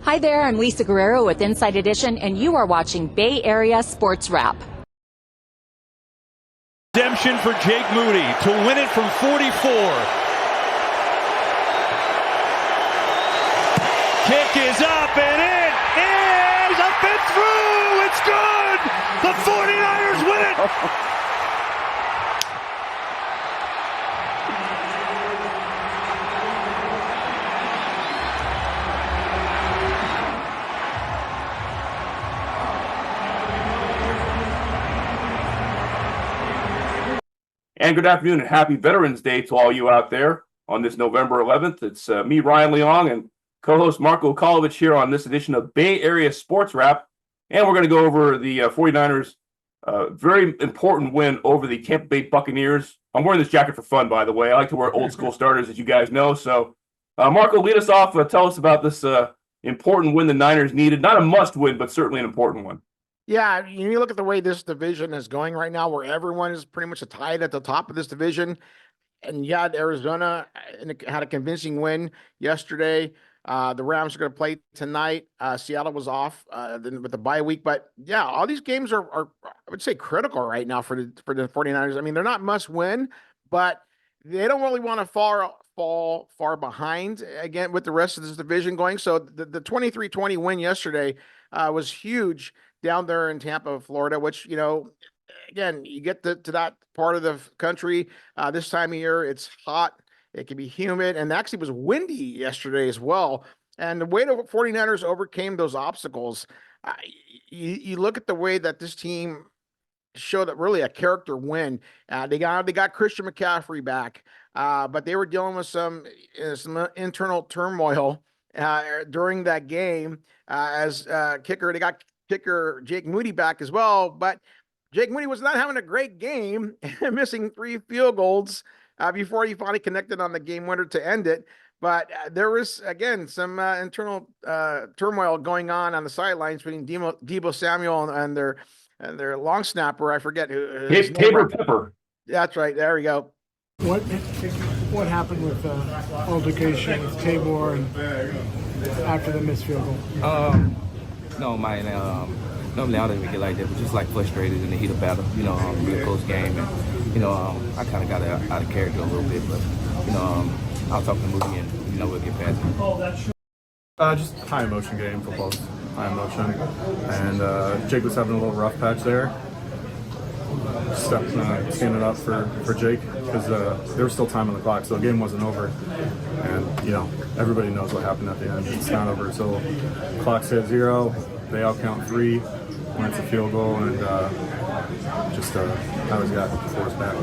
Hi there, I'm Lisa Guerrero with Inside Edition, and you are watching Bay Area Sports Wrap. Redemption for Jake Moody to win it from 44. Kick is up, and it is up and through. It's good. The 49ers win it. And good afternoon and happy Veterans Day to all you out there on this November 11th. It's me, Ryan Leong, and co-host Marko Ukalovic here on this edition of Bay Area Sports Wrap. And we're going to go over the 49ers' very important win over the Tampa Bay Buccaneers. I'm wearing this jacket for fun, by the way. I like to wear old school starters, as you guys know. So, Marko, lead us off. Tell us about this important win the Niners needed. Not a must win, but certainly an important one. Yeah, you look at the way this division is going right now, where everyone is pretty much tied at the top of this division. And you had Arizona had a convincing win yesterday. The Rams are going to play tonight. Seattle was off with the bye week. But, yeah, all these games are I would say, critical right now for the 49ers. I mean, they're not must win, but they don't really want to fall far behind, again, with the rest of this division going. So the 23-20 win yesterday was huge down there in Tampa, Florida, which, again, you get to that part of the country this time of year, it's hot, it can be humid, and actually was windy yesterday as well. And the way the 49ers overcame those obstacles, you look at the way that this team showed that really a character win. They got Christian McCaffrey back, but they were dealing with some internal turmoil during that game as kicker. They got kicker Jake Moody back as well, but Jake Moody was not having a great game, missing 3 field goals before he finally connected on the game winner to end it. But there was, again, some internal turmoil going on the sidelines between Deebo Samuel and their long snapper. I forget who. Tabor Pepper. That's right. There we go. What happened with altercation with Tabor and after the missed field goal? No, man. Normally I don't even get like that, but just like frustrated in the heat of battle. Real close game, and I kind of got out of character a little bit, but I'll talk to Moody and we'll get past it. Just high emotion game. Football's high emotion, and Jake was having a little rough patch there. Standing up for Jake because there was still time on the clock, so the game wasn't over. And everybody knows what happened at the end. It's not over until the clock's hit 0. They out count 3 when it's a field goal, and I was got forced back.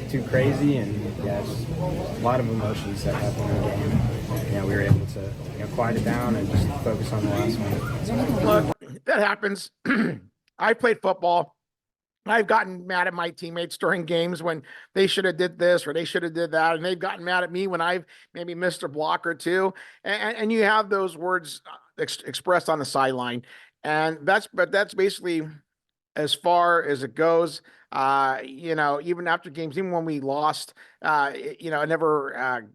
Too crazy, and just a lot of emotions that happened in the game. We were able to quiet it down and just focus on the last one. Look, that happens. I played football. I've gotten mad at my teammates during games when they should have did this or they should have did that, and they've gotten mad at me when I've maybe missed a block or two. And you have those words expressed on the sideline, and that's basically as far as it goes. Even after games, even when we lost, I never.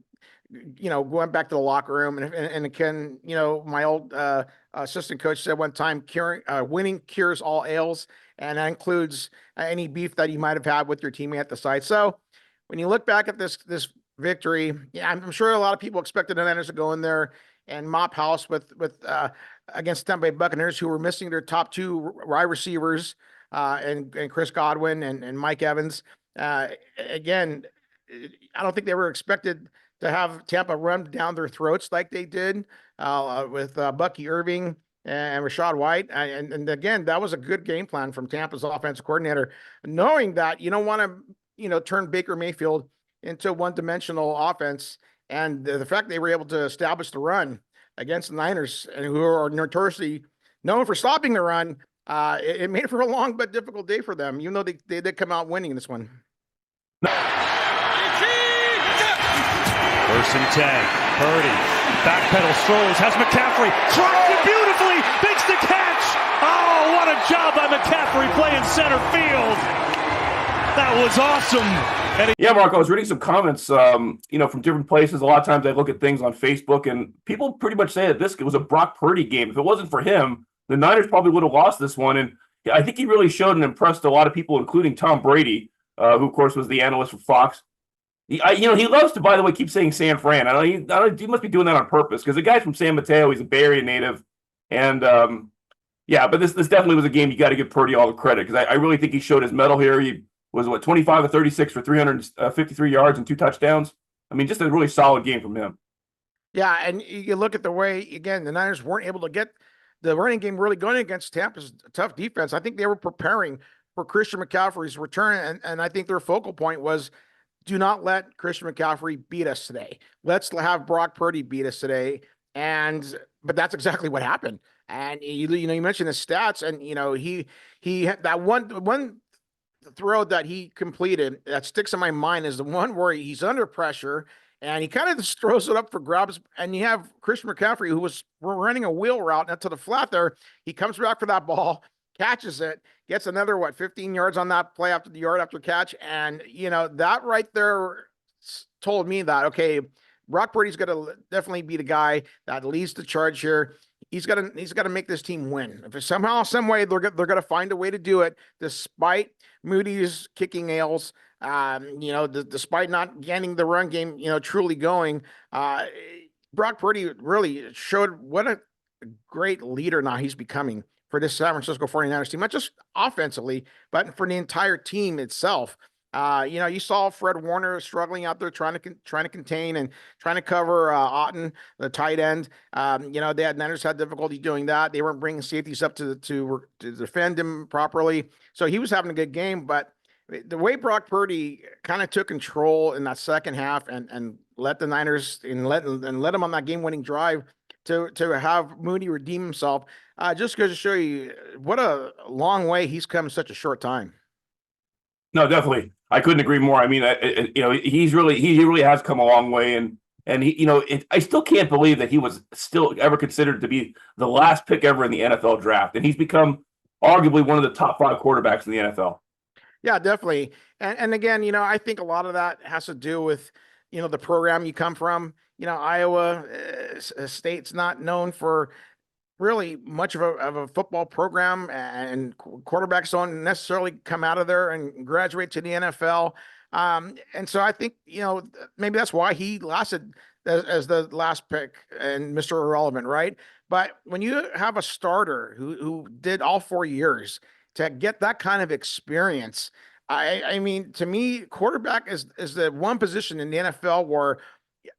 Going back to the locker room and again, my old assistant coach said one time, winning cures all ails, and that includes any beef that you might have had with your teammate at the side. So when you look back at this victory, I'm sure a lot of people expected the Niners to go in there and mop house with against Tampa Bay Buccaneers, who were missing their top 2 wide receivers, and Chris Godwin and Mike Evans. Again, I don't think they were expected to have Tampa run down their throats like they did with Bucky Irving and Rachaad White. And again, that was a good game plan from Tampa's offensive coordinator, knowing that you don't want to, turn Baker Mayfield into a one-dimensional offense. And the fact they were able to establish the run against the Niners, and who are notoriously known for stopping the run, it made for a long but difficult day for them, even though they did come out winning this one. 1st and 10. Purdy. Backpedals, throws, has McCaffrey. Throws it beautifully. Makes the catch. Oh, what a job by McCaffrey playing center field. That was awesome. Yeah, Mark, I was reading some comments, from different places. A lot of times I look at things on Facebook, and people pretty much say that this was a Brock Purdy game. If it wasn't for him, the Niners probably would have lost this one. And I think he really showed and impressed a lot of people, including Tom Brady, who, of course, was the analyst for Fox. He loves to, by the way, keep saying San Fran. He must be doing that on purpose, because the guy's from San Mateo. He's a Bay Area native. And, but this definitely was a game you got to give Purdy all the credit, because I really think he showed his mettle here. He was 25 of 36 for 353 yards and 2 touchdowns. I mean, just a really solid game from him. Yeah, and you look at the way, again, the Niners weren't able to get the running game really going against Tampa's tough defense. I think they were preparing for Christian McCaffrey's return, and I think their focal point was, do not let Christian McCaffrey beat us today. Let's have Brock Purdy beat us today. But that's exactly what happened. And you mentioned the stats, and he had that one throw that he completed that sticks in my mind is the one where he's under pressure and he kind of just throws it up for grabs. And you have Christian McCaffrey, who was running a wheel route to the flat there. He comes back for that ball, catches it, gets another 15 yards on that play after the yard after catch. And that right there told me that, okay, Brock Purdy's going to definitely be the guy that leads the charge here. He's got to make this team win. If somehow, some way, they're going to find a way to do it, despite Moody's kicking nails. Despite not getting the run game, truly going. Brock Purdy really showed what a great leader now he's becoming for this San Francisco 49ers team, not just offensively, but for the entire team itself. You saw Fred Warner struggling out there trying to contain and trying to cover Otten, the tight end. Niners had difficulty doing that. They weren't bringing safeties up to defend him properly. So he was having a good game, but the way Brock Purdy kind of took control in that second half and let the Niners and let him on that game-winning drive to have Moody redeem himself, just goes to show you what a long way he's come in such a short time. No, definitely. I couldn't agree more. I mean, he really has come a long way, and I still can't believe that he was still ever considered to be the last pick ever in the NFL draft, and he's become arguably one of the top 5 quarterbacks in the NFL. Yeah, definitely. And again, I think a lot of that has to do with, the program you come from. Iowa State's not known for really much of a football program, and quarterbacks don't necessarily come out of there and graduate to the NFL. And so I think, maybe that's why he lasted as the last pick and Mr. Irrelevant, right? But when you have a starter who did all 4 years to get that kind of experience, I mean, to me, quarterback is the one position in the NFL where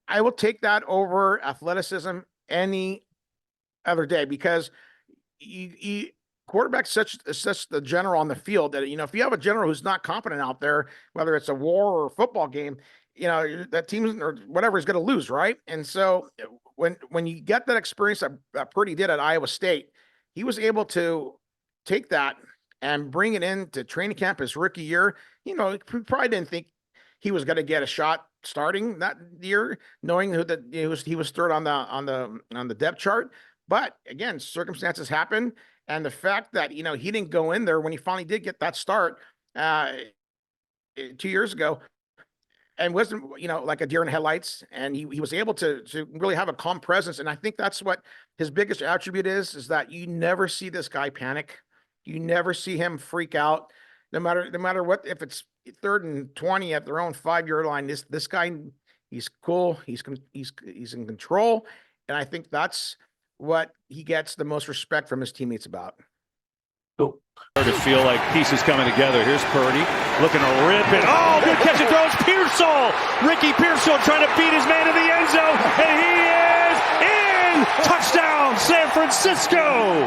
I will take that over athleticism any other day, because quarterback's such the general on the field that, if you have a general who's not competent out there, whether it's a war or a football game, that team or whatever is going to lose, right? And so when you get that experience that Purdy did at Iowa State, he was able to take that and bring it into training camp his rookie year. He probably didn't think he was going to get a shot starting that year, knowing that he was third on the depth chart. But again, circumstances happen, and the fact that he didn't go in there when he finally did get that start 2 years ago, and wasn't like a deer in headlights, and he was able to really have a calm presence. And I think that's what his biggest attribute is that you never see this guy panic, you never see him freak out, no matter what. If it's 3rd and 20 at their own 5-yard line, this guy, he's cool, he's in control, and I think that's what he gets the most respect from his teammates about. Cool. To feel like pieces coming together. Here's Purdy looking to rip it. Oh, good catch and throws. Pearsall. Ricky Pearsall trying to beat his man in the end zone. And he is in. Touchdown, San Francisco.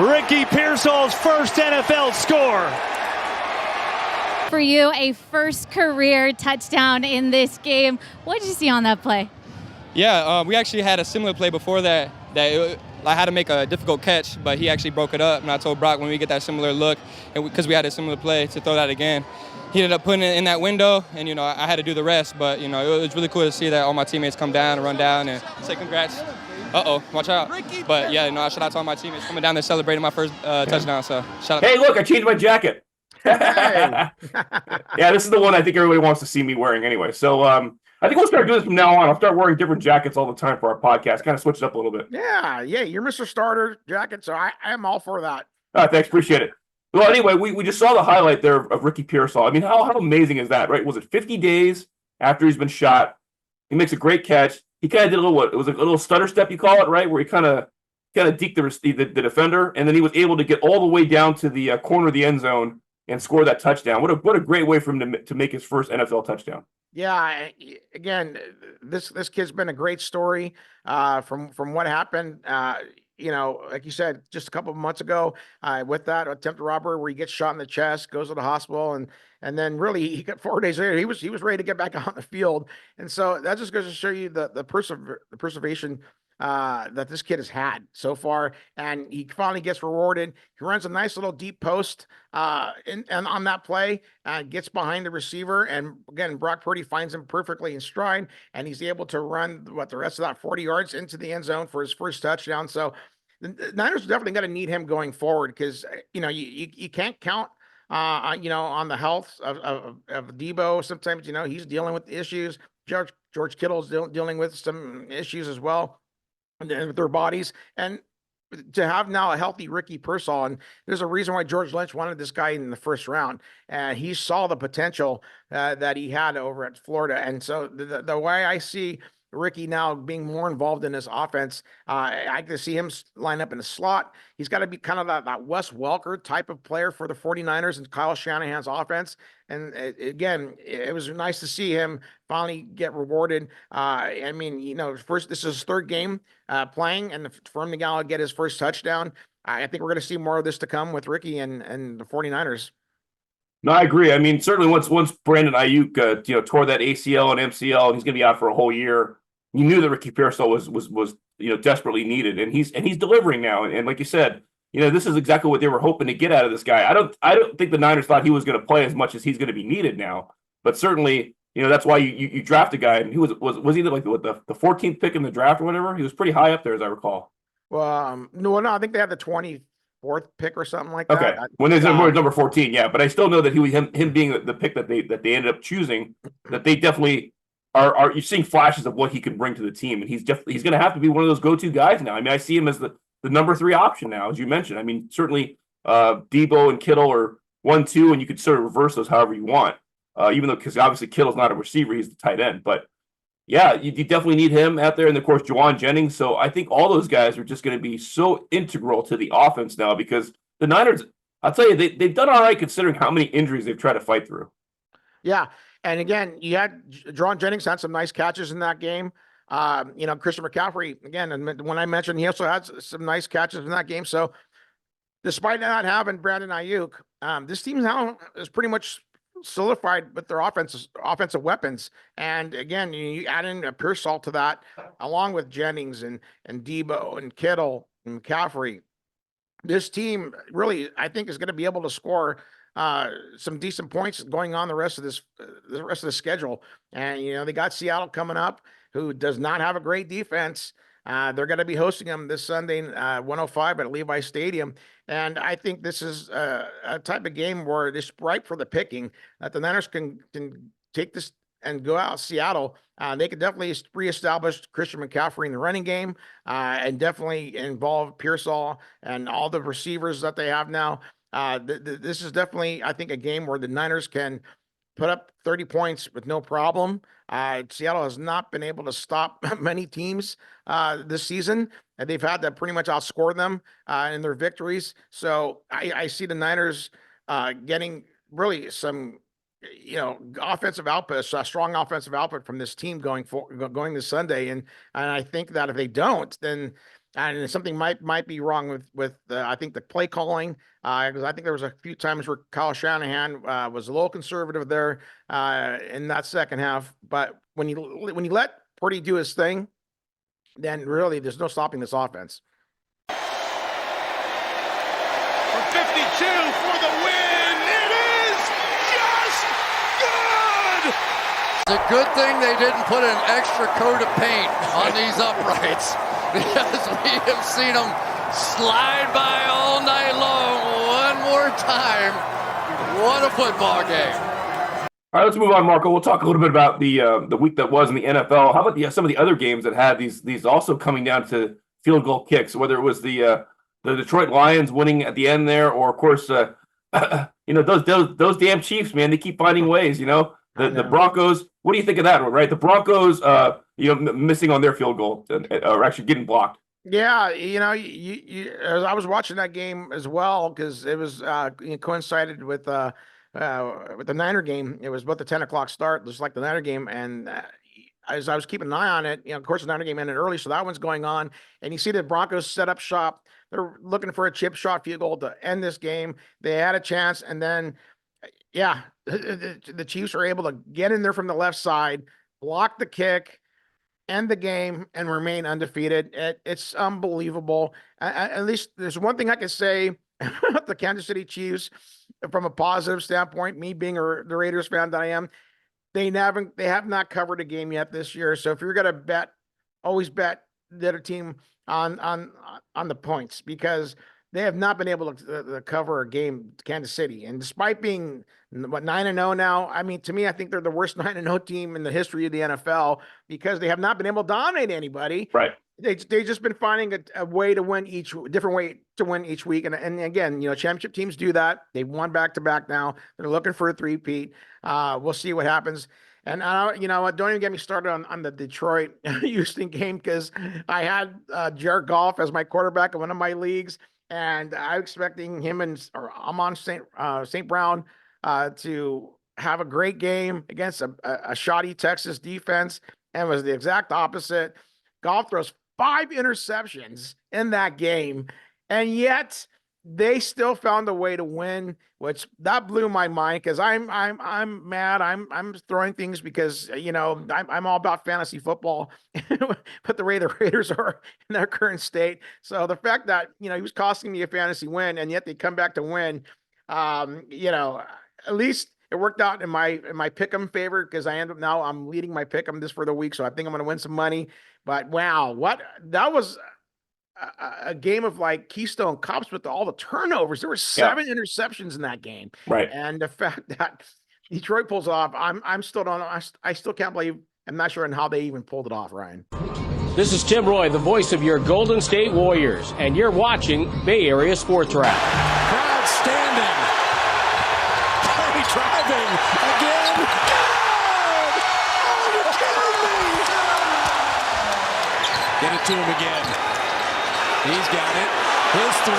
Ricky Pearsall's first NFL score. For you, a first career touchdown in this game. What did you see on that play? Yeah, we actually had a similar play before that I had to make a difficult catch, but he actually broke it up. And I told Brock when we get that similar look, and because we had a similar play, to throw that again. He ended up putting it in that window, and I had to do the rest. But it was really cool to see that all my teammates come down and run down and say congrats. Watch out. But yeah, I shout out to all my teammates coming down there celebrating my first touchdown. So shout out. Hey, look, I changed my jacket. Hey. Yeah, this is the one I think everybody wants to see me wearing anyway. So I think we'll start doing this from now on. I'll start wearing different jackets all the time for our podcast, kind of switch it up a little bit. Yeah, you're Mr. Starter jacket, so I am all for that. Thanks, appreciate it. Well, anyway, we just saw the highlight there of Ricky Pearsall. I mean, how amazing is that, right? Was it 50 days after he's been shot? He makes a great catch. He kind of did a little, it was a little stutter step, you call it, right? Where he kind of deked the defender, and then he was able to get all the way down to the corner of the end zone and score that touchdown. What a great way for him to make his first NFL touchdown. Yeah, again, this kid's been a great story from what happened. Like you said, just a couple of months ago, with that attempted robbery where he gets shot in the chest, goes to the hospital, and then really he got 4 days later, he was ready to get back on the field. And so that just goes to show you the preservation that this kid has had so far, and he finally gets rewarded. He runs a nice little deep post and on that play, gets behind the receiver, and again, Brock Purdy finds him perfectly in stride, and he's able to run the rest of that 40 yards into the end zone for his first touchdown. So the Niners definitely got to need him going forward, because you can't count on the health of Debo. Sometimes he's dealing with issues. George Kittle's dealing with some issues as well with their bodies, and to have now a healthy Ricky Pearsall, and there's a reason why George Lynch wanted this guy in the first round, and he saw the potential that he had over at Florida. And so the way I see Ricky now being more involved in this offense, I can see him line up in the slot. He's got to be kind of that Wes Welker type of player for the 49ers and Kyle Shanahan's offense. And again, it was nice to see him finally get rewarded. I mean, first, this is his third game playing, and for him to now get his first touchdown, I think we're going to see more of this to come with Ricky and the 49ers. No, I agree. I mean, certainly once Brandon Ayuk, tore that ACL and MCL, and he's going to be out for a whole year, you knew that Ricky Pearsall was desperately needed, and he's delivering now. And like you said, this is exactly what they were hoping to get out of this guy. I don't think the Niners thought he was going to play as much as he's going to be needed now. But certainly, that's why you draft a guy, and he was either like the 14th pick in the draft or whatever. He was pretty high up there, as I recall. Well, no, I think they had the 24th pick or something like that. Okay, when there's number 14, yeah. But I still know that him being the pick that they ended up choosing, that they definitely are you're seeing flashes of what he can bring to the team, and he's going to have to be one of those go-to guys now. I mean, I see him as the number 3 option now, as you mentioned. I mean, certainly Debo and Kittle are 1, 2, and you could sort of reverse those however you want. Even though, because obviously Kittle's not a receiver, he's the tight end. But yeah, you definitely need him out there, and of course Juwan Jennings. So I think all those guys are just going to be so integral to the offense now, because the Niners, I'll tell you, they've done all right considering how many injuries they've tried to fight through. Yeah. And again, you had Juwan Jennings had some nice catches in that game. Christian McCaffrey, again, and when I mentioned, he also had some nice catches in that game. So despite not having Brandon Ayuk, this team now is pretty much solidified with their offensive weapons. And again, you add in a Pearsall to that, along with Jennings and Debo and Kittle and McCaffrey. This team really, I think, is going to be able to score some decent points going on the rest of the schedule. And they got Seattle coming up, who does not have a great defense. They're going to be hosting them this Sunday, 105 at Levi Stadium. And I think this is a type of game where it's ripe for the picking, that the Niners can take this and go out Seattle. They could definitely reestablish Christian McCaffrey in the running game, and definitely involve Pearsall and all the receivers that they have now. This is definitely, I think, a game where the Niners can put up 30 points with no problem. Seattle has not been able to stop many teams this season, and they've had to pretty much outscore them in their victories. So I see the Niners getting really some, offensive output, strong offensive output from this team going this Sunday. And I think that if they don't, then and something might be wrong with I think the play calling, because I think there was a few times where Kyle Shanahan was a little conservative there in that second half. But when you let Purdy do his thing, then really there's no stopping this offense. For 52 for the win, it is just good. It's a good thing they didn't put an extra coat of paint on these uprights, because we have seen them slide by all night long. One more time, What a football game. All right, let's move on, Marco. We'll talk a little bit about the week that was in the NFL. How about some of the other games that had these also coming down to field goal kicks? Whether it was the Detroit Lions winning at the end there, or of course, those damn Chiefs, man, they keep finding ways. The Broncos. What do you think of that one? Right, the Broncos, missing on their field goal or actually getting blocked. Yeah, I was watching that game as well because it was coincided with the Niner game. It was about the 10 o'clock start, just like the Niner game. And as I was keeping an eye on it, of course, the Niner game ended early, so that one's going on. And you see the Broncos set up shop. They're looking for a chip shot field goal to end this game. They had a chance, and then, the Chiefs are able to get in there from the left side, block the kick, end the game, and remain undefeated. It's unbelievable. At least there's one thing I can say about the Kansas City Chiefs from a positive standpoint, me being the Raiders fan that I am. They have not covered a game yet this year. So if you're going to bet, always bet the other team on the points, because they have not been able to cover a game, Kansas City. And despite being 9-0 now, I mean, to me, I think they're the worst 9-0 team in the history of the NFL because they have not been able to dominate anybody. Right. They just been finding a way to win different way to win each week. And again, championship teams do that. They've won back-to-back now. They're looking for a three-peat. We'll see what happens. And don't even get me started on the Detroit Houston game, because I had Jared Goff as my quarterback in one of my leagues, and I'm expecting him or Amon St. Brown to have a great game against a shoddy Texas defense, and was the exact opposite. Goff throws 5 interceptions in that game, and yet they still found a way to win, which that blew my mind, because I'm mad. I'm throwing things because I'm all about fantasy football, but the way the Raiders are in their current state. So the fact that he was costing me a fantasy win, and yet they come back to win, at least it worked out in my pick'em favor, because I'm leading my pick'em this for the week, so I think I'm going to win some money. But wow, that was a game of like Keystone Cops with all the turnovers. There were 7 interceptions in that game. Right. And the fact that Detroit pulls it off, I still can't believe, I'm not sure on how they even pulled it off, Ryan. This is Tim Roy, the voice of your Golden State Warriors, and you're watching Bay Area Sports Wrap. Crowd standing. Curry driving again. Good! Oh, you're kidding me! Get it to him again. He's got it. His 3.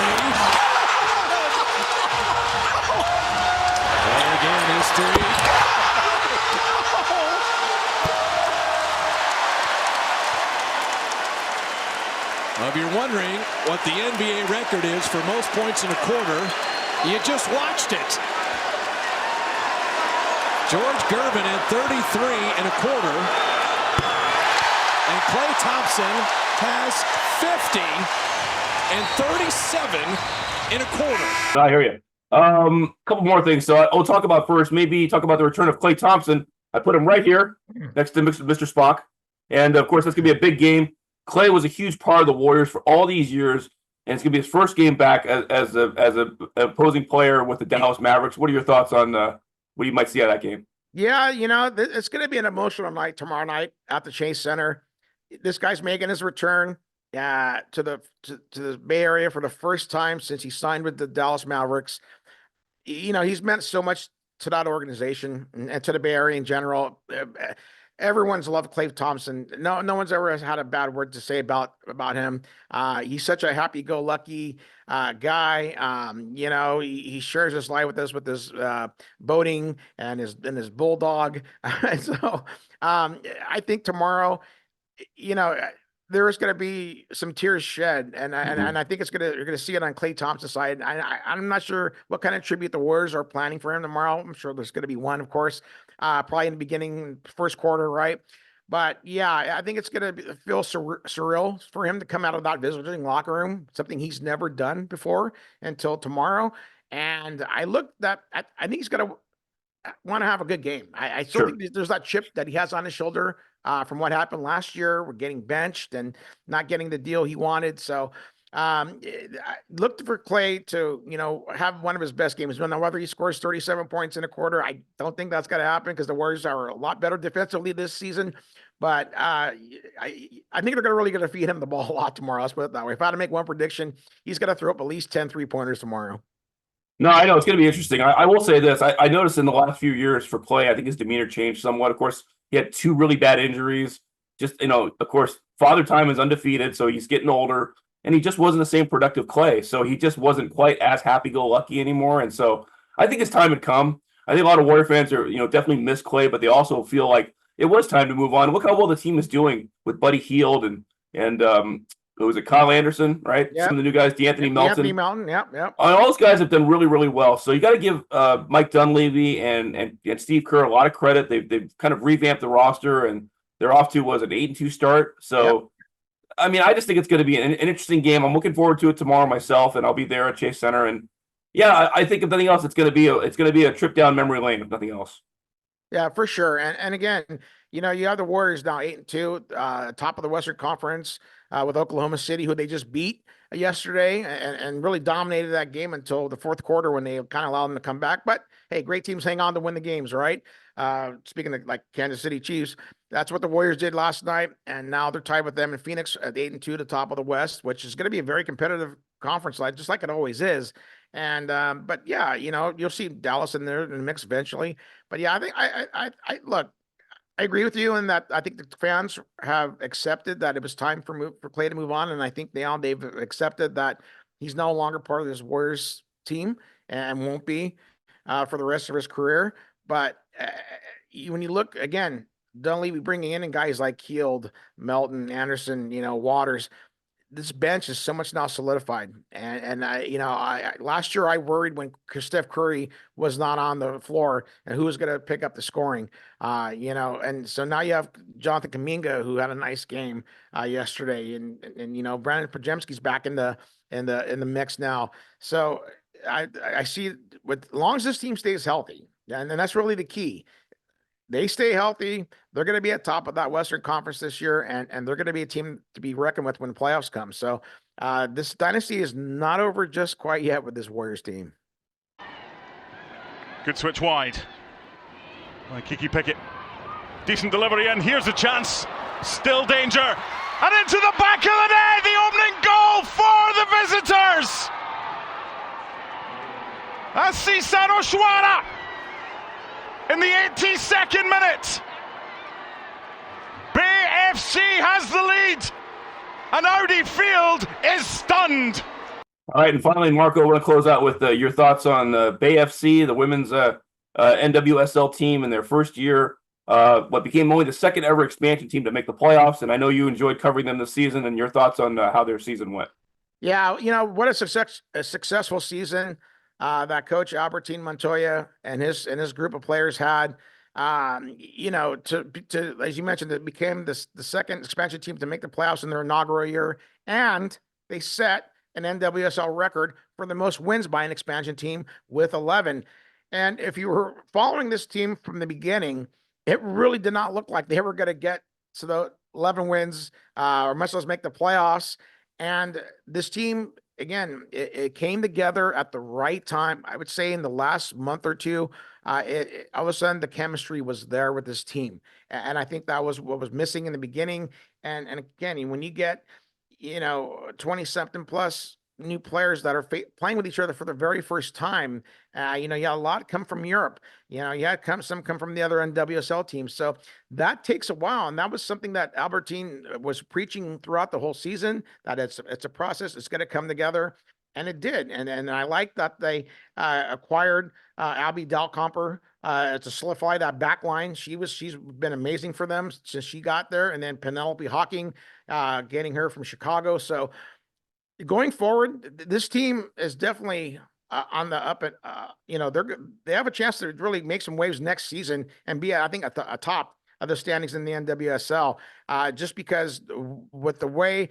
And again, his 3. If you're wondering what the NBA record is for most points in a quarter, you just watched it. George Gervin had 33 and a quarter. And Klay Thompson has 50 and 37 in a quarter. I hear you. Couple more things. So I'll talk about first, maybe talk about the return of Klay Thompson. I put him right here next to Mr. Spock. And of course, that's going to be a big game. Klay was a huge part of the Warriors for all these years, and it's going to be his first game back as an opposing player with the Dallas Mavericks. What are your thoughts on what you might see out of that game? Yeah, it's going to be an emotional night tomorrow night at the Chase Center. This guy's making his return to the Bay Area for the first time since he signed with the Dallas Mavericks. He's meant so much to that organization and to the Bay Area in general. Everyone's loved Klay Thompson. No one's ever had a bad word to say about him. He's such a happy-go-lucky guy. He shares his life with us with his boating and his bulldog. So I think tomorrow, there is going to be some tears shed, and I think you're going to see it on Klay Thompson's side. I'm not sure what kind of tribute the Warriors are planning for him tomorrow. I'm sure there's going to be one, of course, probably in the beginning, first quarter, right? But yeah, I think it's going to feel surreal for him to come out of that visiting locker room, something he's never done before until tomorrow. And I think he's going to want to have a good game. I still think there's that chip that he has on his shoulder from what happened last year. We're getting benched and not getting the deal he wanted. So I looked for Klay to, have one of his best games. Now, whether he scores 37 points in a quarter, I don't think that's going to happen because the Warriors are a lot better defensively this season. But I think they're really going to feed him the ball a lot tomorrow. Let's put it that way. If I had to make one prediction, he's going to throw up at least 10 3-pointers tomorrow. No, I know it's going to be interesting. I will say this. I noticed in the last few years for Klay, I think his demeanor changed somewhat. Of course, he had 2 really bad injuries. Just, of course, Father Time is undefeated, so he's getting older. And he just wasn't the same productive Klay. So he just wasn't quite as happy-go-lucky anymore. And so I think his time had come. I think a lot of Warrior fans are, definitely miss Klay, but they also feel like it was time to move on. Look how well the team is doing with Buddy Hield and was it Kyle Anderson, right? Yep. Some of the new guys, DeAnthony Melton. Anthony Melton, yep. All those guys have done really, really well. So you got to give Mike Dunleavy and Steve Kerr a lot of credit. They've kind of revamped the roster, and they're off to, an 8-2 start. So, yep. I mean, I just think it's going to be an interesting game. I'm looking forward to it tomorrow myself, and I'll be there at Chase Center. And yeah, I think if nothing else, it's going to be a trip down memory lane, if nothing else. Yeah, for sure. And again, you have the Warriors now 8-2, top of the Western Conference with Oklahoma City, who they just beat yesterday and really dominated that game until the fourth quarter when they kind of allowed them to come back. But hey, great teams hang on to win the games, right? Speaking of like Kansas City Chiefs, that's what the Warriors did last night, and now they're tied with them in Phoenix at 8-2, the top of the West, which is going to be a very competitive conference, just like it always is. And but yeah, you'll see Dallas in there in the mix eventually. But yeah, I think I look, I agree with you in that I think the fans have accepted that it was time for Klay to move on, and I think they've accepted that he's no longer part of this Warriors team and won't be for the rest of his career. But when you look again, Dunleavy bringing in guys like Hield, Melton, Anderson, Waters, this bench is so much now solidified. And I last year I worried when Steph Curry was not on the floor and who was going to pick up the scoring, and so now you have Jonathan Kuminga, who had a nice game yesterday, and Brandon Pajemski's back in the mix now. So I see as long as this team stays healthy, and that's really the key. They stay healthy, they're going to be at top of that Western Conference this year, and they're going to be a team to be reckoned with when the playoffs come. So this dynasty is not over just quite yet with this Warriors team. Good switch wide by Kiki Pickett. Decent delivery, and here's a chance. Still danger. And into the back of the net, the opening goal for the visitors. Asisan Oshwana in the 82nd minute. BFC has the lead, and Audi Field is stunned. All right, and finally, Marko, we're going to close out with your thoughts on BASW, the women's NWSL team in their first year, what became only the second ever expansion team to make the playoffs. And I know you enjoyed covering them this season, and your thoughts on how their season went. Yeah, what a successful season that coach Albertine Montoya and his group of players had. To as you mentioned, it became the second expansion team to make the playoffs in their inaugural year, and they set an NWSL record for the most wins by an expansion team with 11. And if you were following this team from the beginning, it really did not look like they were going to get to the 11 wins or much less make the playoffs. And this team, again, it came together at the right time. I would say in the last month or two, all of a sudden the chemistry was there with this team. And I think that was what was missing in the beginning. And again, when you get, 20 something plus new players that are playing with each other for the very first time, you had a lot come from Europe. Some come from the other NWSL teams. So that takes a while. And that was something that Albertine was preaching throughout the whole season, that it's a process. It's going to come together. And it did. And I like that they acquired Abby Dalcomper to solidify that back line. She's been amazing for them since she got there. And then Penelope Hawking, getting her from Chicago. So going forward, this team is definitely on the up. They have a chance to really make some waves next season and be, I think, at the top of the standings in the NWSL, just because with the way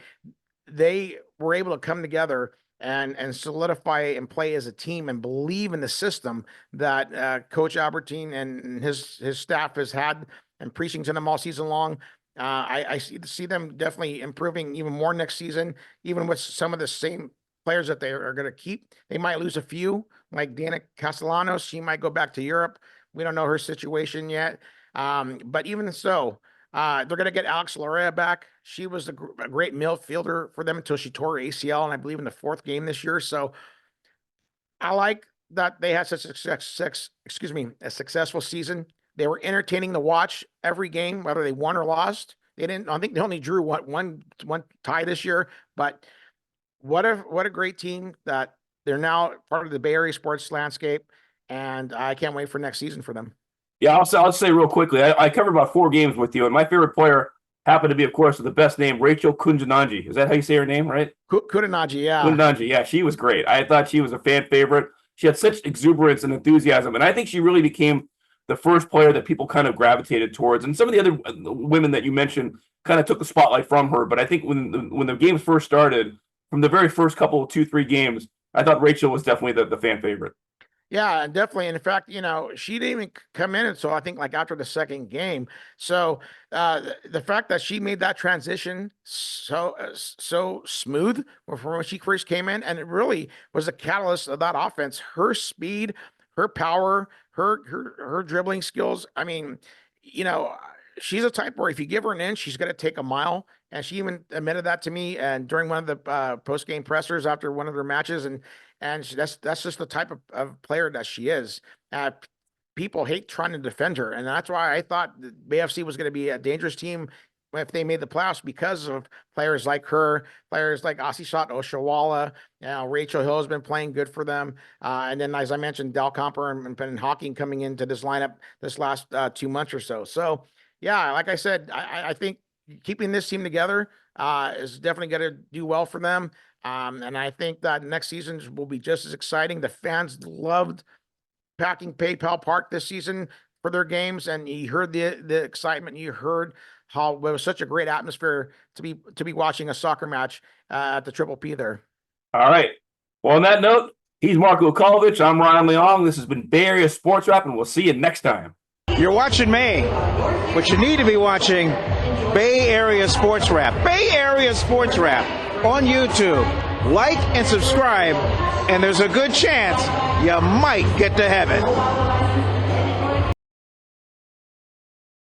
they were able to come together and solidify and play as a team and believe in the system that Coach Albertine and his staff has had and preaching to them all season long. I see them definitely improving even more next season, even with some of the same players that they are going to keep. They might lose a few, like Dana Castellanos. She might go back to Europe. We don't know her situation yet. But even so, they're going to get Alex Lorea back. She was a great midfielder for them until she tore her ACL, and I believe in the 4th game this year. So I like that they had such a successful season. They were entertaining to watch every game, whether they won or lost. They didn't. I think they only drew one tie this year. But what a great team that they're now part of the Bay Area sports landscape, and I can't wait for next season for them. Yeah, I'll say real quickly. I covered about 4 games with you, and my favorite player happened to be, of course, the best name, Rachel Kundananji. Is that how you say her name, right? Kundananji, yeah. Kundananji, yeah. She was great. I thought she was a fan favorite. She had such exuberance and enthusiasm, and I think she really became the first player that people kind of gravitated towards. And some of the other women that you mentioned kind of took the spotlight from her. But I think when the games first started, from the very first couple, 2-3 games, I thought Rachel was definitely the fan favorite. Yeah, definitely. And in fact, she didn't even come in until I think like after the 2nd game. So the fact that she made that transition so smooth from when she first came in, and it really was a catalyst of that offense. Her speed, her power, her dribbling skills. I mean, she's a type where if you give her an inch, she's going to take a mile. And she even admitted that to me and during one of the post-game pressers after one of their matches. And that's just the type of player that she is. People hate trying to defend her. And that's why I thought the BASW was going to be a dangerous team if they made the playoffs, because of players like her, players like Asishat Oshawala. Rachel Hill has been playing good for them. And then, as I mentioned, Del Comper and Hawking coming into this lineup this last 2 months or so. So, yeah, like I said, I think keeping this team together is definitely going to do well for them. And I think that next season will be just as exciting. The fans loved packing PayPal Park this season for their games, and you heard the excitement. You heard how it was such a great atmosphere to be watching a soccer match at the Triple P there. All right. Well, on that note, he's Marko Ukalovic. I'm Ryan Leong. This has been Bay Area Sports Wrap, and we'll see you next time. You're watching me, but you need to be watching Bay Area Sports Wrap. Bay Area Sports Wrap on YouTube. Like and subscribe, and there's a good chance you might get to heaven.